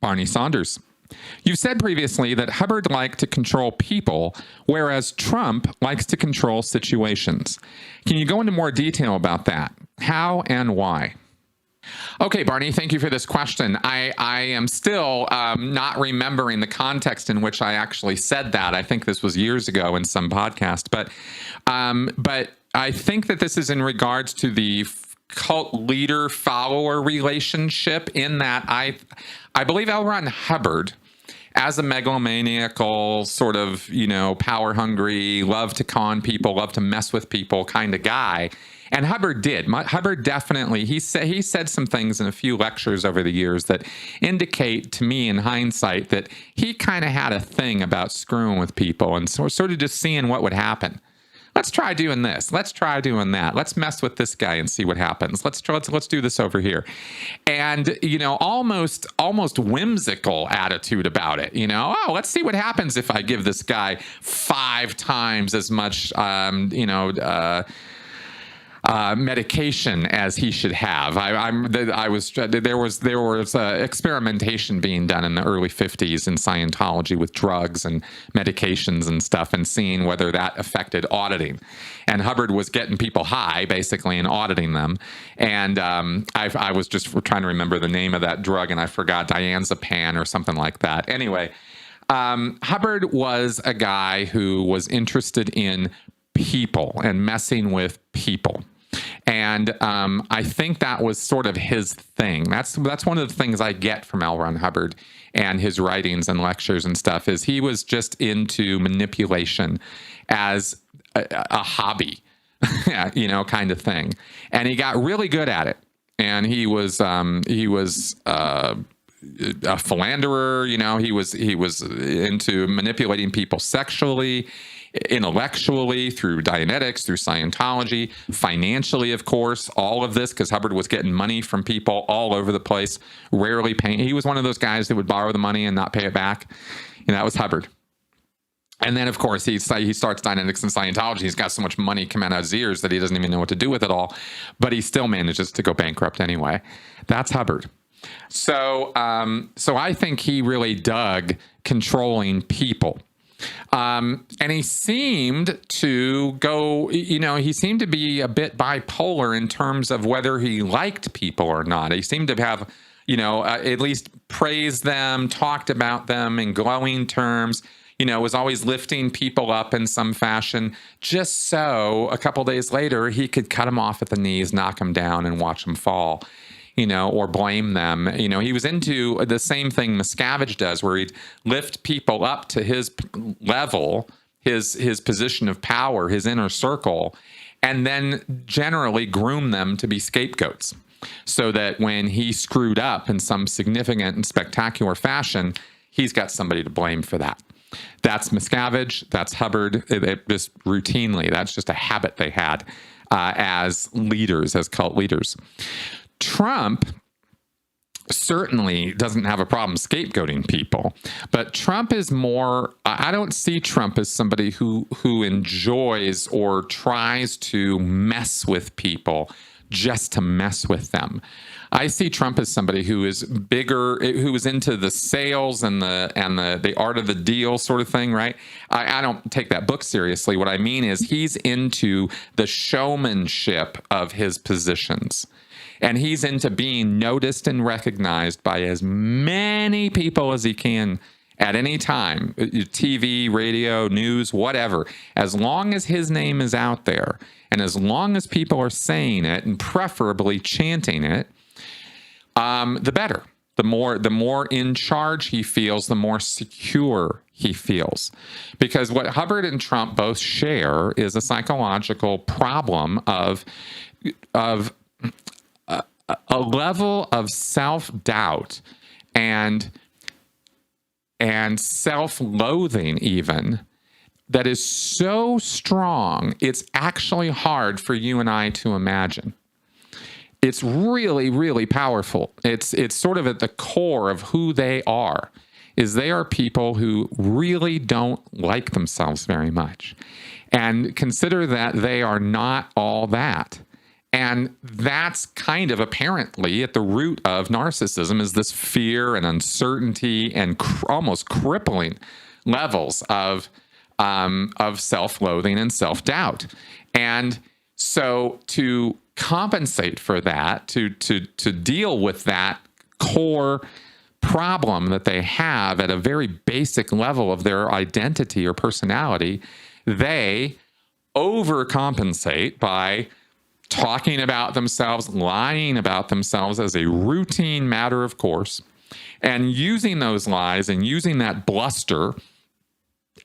Barney Saunders. You've said previously that Hubbard liked to control people, whereas Trump likes to control situations. Can you go into more detail about that? How and why? Okay, Barney, thank you for this question. I am still not remembering the context in which I actually said that. I think this was years ago in some podcast, but I think that this is in regards to the cult leader follower relationship, in that I believe L. Ron Hubbard, as a megalomaniacal sort of, power hungry, love to con people, love to mess with people kind of guy. And Hubbard did. Hubbard definitely, he said some things in a few lectures over the years that indicate to me in hindsight that he kind of had a thing about screwing with people and sort of just seeing what would happen. Let's try doing this. Let's try doing that. Let's mess with this guy and see what happens. Let's do this over here. And, almost whimsical attitude about it. Let's see what happens if I give this guy 5 times as much, medication as he should have. There was experimentation being done in the early 50s in Scientology with drugs and medications and stuff, and seeing whether that affected auditing. And Hubbard was getting people high, basically, and auditing them. And I was just trying to remember the name of that drug, and I forgot, diazepam or something like that. Anyway, Hubbard was a guy who was interested in people and messing with people. And I think that was sort of his thing. That's one of the things I get from L. Ron Hubbard and his writings and lectures and stuff, is he was just into manipulation as a hobby, kind of thing. And he got really good at it. And he was a philanderer. He was into manipulating people sexually, intellectually, through Dianetics, through Scientology, financially, of course, all of this, because Hubbard was getting money from people all over the place, rarely paying. He was one of those guys that would borrow the money and not pay it back. That was Hubbard. And then, of course, he starts Dianetics and Scientology. He's got so much money coming out of his ears that he doesn't even know what to do with it all, but he still manages to go bankrupt anyway. That's Hubbard. So I think he really dug controlling people. And he seemed to go, he seemed to be a bit bipolar in terms of whether he liked people or not. He seemed to have, at least praised them, talked about them in glowing terms, was always lifting people up in some fashion, just so a couple days later he could cut them off at the knees, knock them down, and watch them fall. Or blame them. He was into the same thing Miscavige does, where he'd lift people up to his level, his position of power, his inner circle, and then generally groom them to be scapegoats, so that when he screwed up in some significant and spectacular fashion, he's got somebody to blame for that. That's Miscavige. That's Hubbard. It just routinely, that's just a habit they had as leaders, as cult leaders. Trump certainly doesn't have a problem scapegoating people, but Trump is more, I don't see Trump as somebody who enjoys or tries to mess with people just to mess with them. I see Trump as somebody who is bigger, who is into the sales and the art of the deal sort of thing, right? I don't take that book seriously. What I mean is he's into the showmanship of his positions. And he's into being noticed and recognized by as many people as he can at any time, TV, radio, news, whatever. As long as his name is out there, and as long as people are saying it, and preferably chanting it, the better. The more in charge he feels, the more secure he feels. Because what Hubbard and Trump both share is a psychological problem of a level of self-doubt and self-loathing even that is so strong, it's actually hard for you and I to imagine. It's really, really powerful. It's sort of at the core of who they are, is they are people who really don't like themselves very much and consider that they are not all that. And that's kind of apparently at the root of narcissism, is this fear and uncertainty and almost crippling levels of self-loathing and self-doubt. And so to compensate for that, to deal with that core problem that they have at a very basic level of their identity or personality, they overcompensate by talking about themselves, lying about themselves as a routine matter of course, and using those lies and using that bluster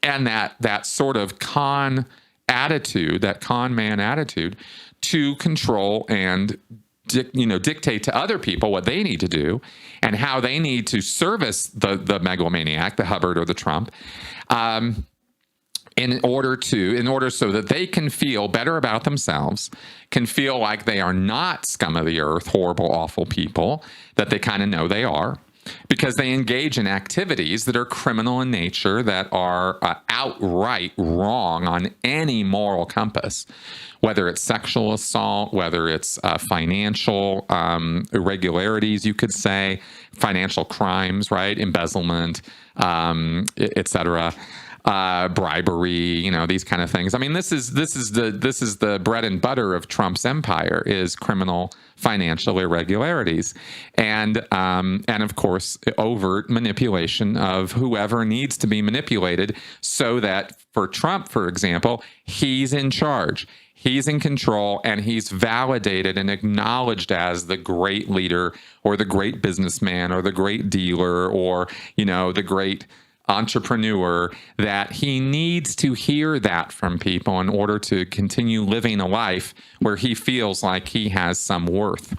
and that sort of con attitude, that con man attitude, to control and dictate to other people what they need to do and how they need to service the megalomaniac, the Hubbard or the Trump, in order so that they can feel better about themselves, can feel like they are not scum of the earth, horrible, awful people that they kind of know they are, because they engage in activities that are criminal in nature, that are outright wrong on any moral compass, whether it's sexual assault, whether it's financial irregularities, you could say, financial crimes, right? Embezzlement, et cetera. Bribery, these kind of things. I mean, this is the bread and butter of Trump's empire, is criminal financial irregularities, and of course overt manipulation of whoever needs to be manipulated, so that for Trump, for example, he's in charge, he's in control, and he's validated and acknowledged as the great leader, or the great businessman, or the great dealer, or the great entrepreneur, that he needs to hear that from people in order to continue living a life where he feels like he has some worth.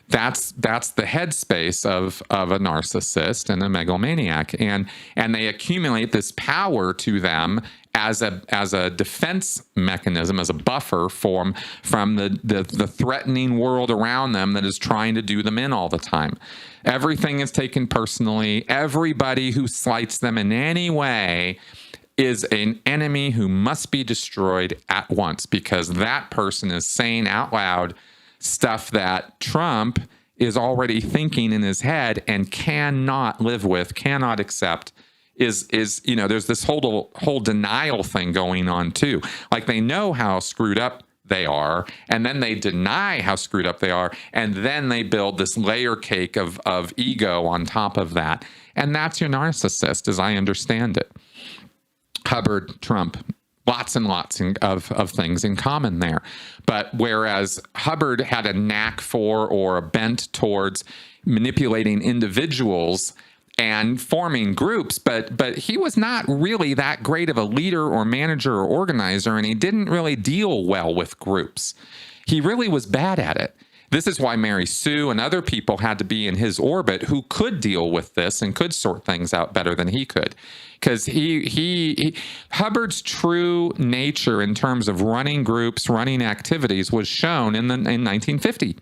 That's the headspace of a narcissist and a megalomaniac, and they accumulate this power to them as a defense mechanism, as a buffer from the threatening world around them that is trying to do them in all the time. Everything is taken personally. Everybody who slights them in any way is an enemy who must be destroyed at once, because that person is saying out loud stuff that Trump is already thinking in his head and cannot live with, cannot accept. There's this whole denial thing going on too. Like, they know how screwed up they are, and then they deny how screwed up they are, and then they build this layer cake of ego on top of that. And that's your narcissist, as I understand it. Hubbard, Trump, lots and lots of things in common there. But whereas Hubbard had a knack for, or a bent towards, manipulating individuals and forming groups, but he was not really that great of a leader or manager or organizer, and he didn't really deal well with groups. He really was bad at it. This is why Mary Sue and other people had to be in his orbit who could deal with this and could sort things out better than he could. Because Hubbard's true nature in terms of running groups, running activities, was shown in 1950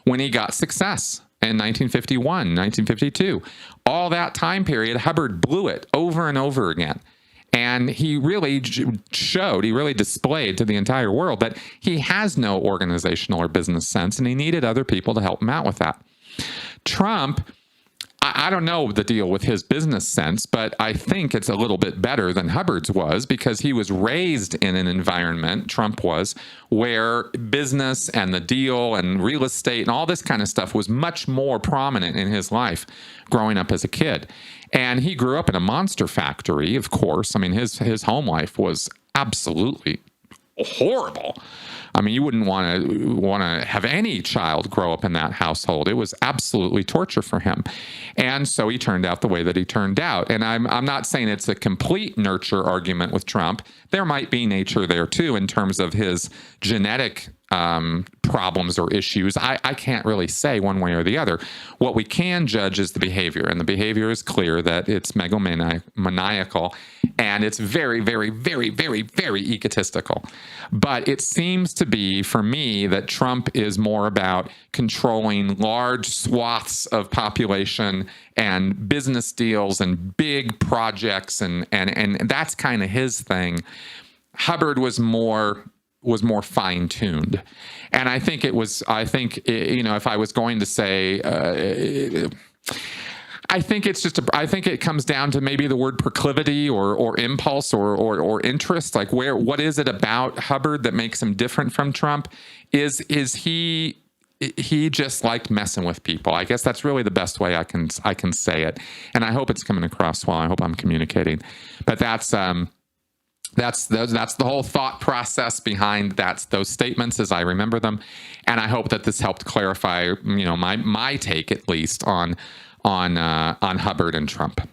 when he got success. In 1951, 1952, all that time period, Hubbard blew it over and over again. And he really showed, he really displayed to the entire world that he has no organizational or business sense, and he needed other people to help him out with that. Trump, I don't know the deal with his business sense, but I think it's a little bit better than Hubbard's was, because he was raised in an environment, Trump was, where business and the deal and real estate and all this kind of stuff was much more prominent in his life growing up as a kid. And he grew up in a monster factory, of course. I mean, his home life was absolutely horrible. I mean, you wouldn't want to have any child grow up in that household. It was absolutely torture for him. And so he turned out the way that he turned out. And I'm not saying it's a complete nurture argument with Trump. There might be nature there too in terms of his genetic problems or issues. I can't really say one way or the other. What we can judge is the behavior, and the behavior is clear that it's megalomaniacal, and it's very, very, very, very, very egotistical. But it seems to be, for me, that Trump is more about controlling large swaths of population and business deals and big projects, and that's kind of his thing. Hubbard was more was more fine tuned, and I think it was. I think if I was going to say. I think it's just. I think it comes down to maybe the word proclivity or impulse or interest. Like what is it about Hubbard that makes him different from Trump? Is he just liked messing with people? I guess that's really the best way I can say it, and I hope it's coming across well. I hope I'm communicating, but that's the whole thought process behind those statements as I remember them, and I hope that this helped clarify my take at least on Hubbard and Trump.